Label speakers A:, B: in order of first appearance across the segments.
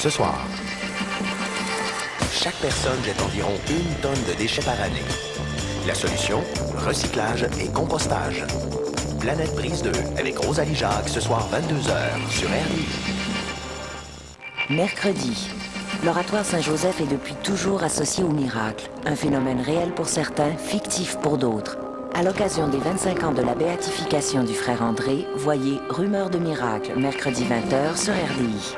A: ce soir. Chaque personne jette environ 1 tonne de déchets par année. La solution, recyclage et compostage. Planète Brise 2 avec Rosalie Jacques ce soir 22h sur RDI.
B: Mercredi. L'oratoire Saint-Joseph est depuis toujours associé au miracle, un phénomène réel pour certains, fictif pour d'autres. À l'occasion des 25 ans de la béatification du frère André, voyez Rumeur de miracle, mercredi 20h sur RDI.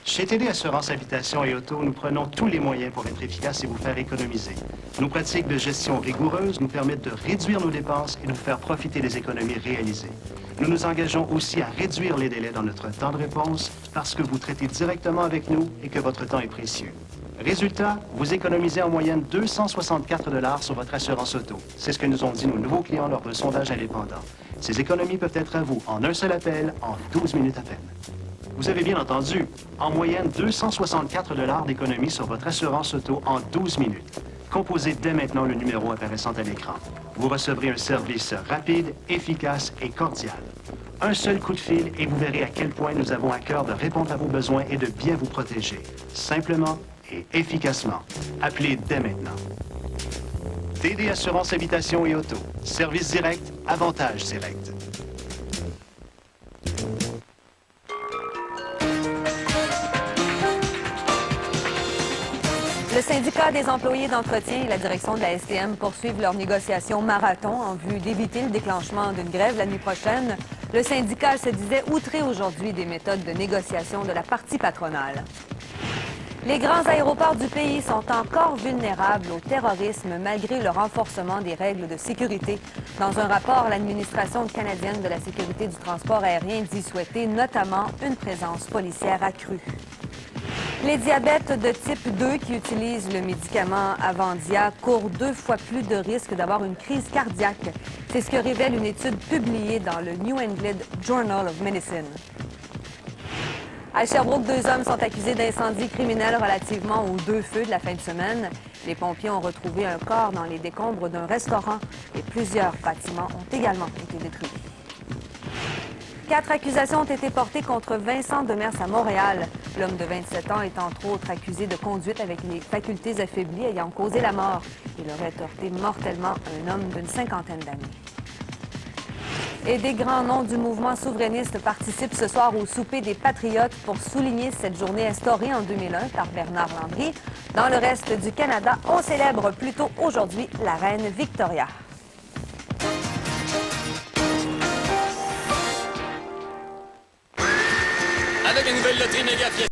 C: Chez TD Assurance Habitation et Auto, nous prenons tous les moyens pour être efficaces et vous faire économiser. Nos pratiques de gestion rigoureuses nous permettent de réduire nos dépenses et de vous faire profiter des économies réalisées. Nous nous engageons aussi à réduire les délais dans notre temps de réponse parce que vous traitez directement avec nous et que votre temps est précieux. Résultat, vous économisez en moyenne 264 $ sur votre assurance auto. C'est ce que nous ont dit nos nouveaux clients lors d'un sondage indépendant. Ces économies peuvent être à vous en un seul appel, en 12 minutes à peine. Vous avez bien entendu, en moyenne 264 $ d'économie sur votre assurance auto en 12 minutes. Composez dès maintenant le numéro apparaissant à l'écran. Vous recevrez un service rapide, efficace et cordial. Un seul coup de fil et vous verrez à quel point nous avons à cœur de répondre à vos besoins et de bien vous protéger. Simplement et efficacement. Appelez dès maintenant. TD Assurance Habitation et Auto. Service direct, avantage direct.
D: Le syndicat des employés d'entretien et la direction de la STM poursuivent leurs négociations marathon en vue d'éviter le déclenchement d'une grève la nuit prochaine. Le syndicat se disait outré aujourd'hui des méthodes de négociation de la partie patronale. Les grands aéroports du pays sont encore vulnérables au terrorisme malgré le renforcement des règles de sécurité. Dans un rapport, l'Administration canadienne de la sécurité du transport aérien dit souhaiter notamment une présence policière accrue. Les diabètes de type 2 qui utilisent le médicament Avandia courent 2 fois plus de risques d'avoir une crise cardiaque. C'est ce que révèle une étude publiée dans le New England Journal of Medicine. À Sherbrooke, 2 hommes sont accusés d'incendie criminel relativement aux 2 feux de la fin de semaine. Les pompiers ont retrouvé un corps dans les décombres d'un restaurant et plusieurs bâtiments ont également été détruits. 4 accusations ont été portées contre Vincent Demers à Montréal. L'homme de 27 ans est entre autres accusé de conduite avec les facultés affaiblies ayant causé la mort. Il aurait heurté mortellement un homme d'une 50aine d'années. Et des grands noms du mouvement souverainiste participent ce soir au souper des Patriotes pour souligner cette journée instaurée en 2001 par Bernard Landry. Dans le reste du Canada, on célèbre plutôt aujourd'hui la reine Victoria.
E: Avec une nouvelle loterie méga